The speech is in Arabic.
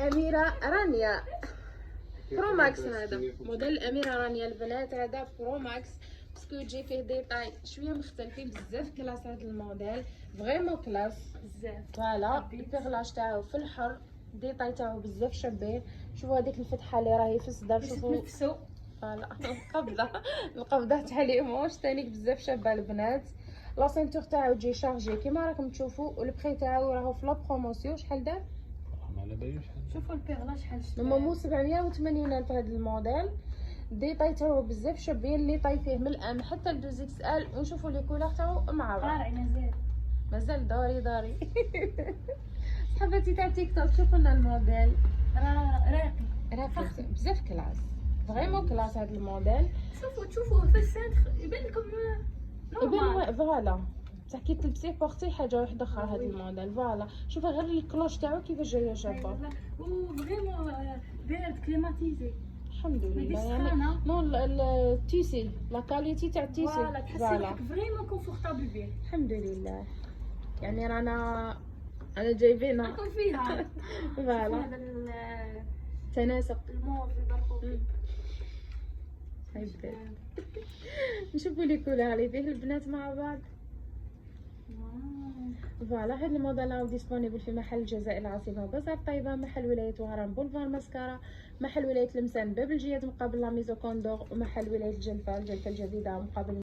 اميره رانيا برو ماكس. هذا موديل الاميره رانيا البنات، هذا برو ماكس باسكو يجي فيه ديتاي شويه مختلفين بزاف. كلاس هذا الموديل فريمون كلاس بزاف. فوالا. البيغلاج تاعو في الحر، ديتاي تاعو بزاف شابين. شوفوا هذيك الفتحه اللي راهي في الصدر، شوفوا نفسو فوالا القبضه. القبضه تاع ليموش ثاني بزاف شابه البنات. لا سينتور تاعو تجي شارجي كيما راكم تشوفوا، والبري تاعو راهو في لا بروموسيون. شحال دار؟ ما على باليش. شوفوا البيغلا شحال نورمالمون 780 الف هذا الموديل. ديتاي تاعو بزاف شابين، اللي طاي فيه من الام حتى ل 2 اكس ال. ونشوفوا لي كولور تاعو مع بعض. قارع مازال مازال داري صحباتي تاع تيك توك شوفوا لنا الموديل. راقي بزاف كلاس، فريمون كلاس هذا الموديل. شوفوا في السنتر يبان لكم نورمال. يبان فوالا بصح كي تلبسيه بورتي حاجه واحده اخرى. هذا الموديل فوالا شوفي غير الكلوش تاعو كيفاش جايه شابه. فريمون بارد كليماتيزي. الحمد لله يعني نو التيسي لا كاليتي تاع التيسي فوالا تحسي روحك فريمون كونفورطابل بيه. الحمد لله. يعني رانا جايبينها راكم فيها. فوالا هذا تناسق الموف البرقوقي. حبيت نشوفوا لي كولور اللي فيه البنات مع بعض. فوالا هاد الموديل راهو ديسپونيبل في محل الجزائر العاصمه بازار طيبه، محل ولايه وهران بولفار مسكره، محل ولايه لمسان باب الجياد مقابل لا ميزو كوندور، ومحل ولايه الجلفه الجديده مقابل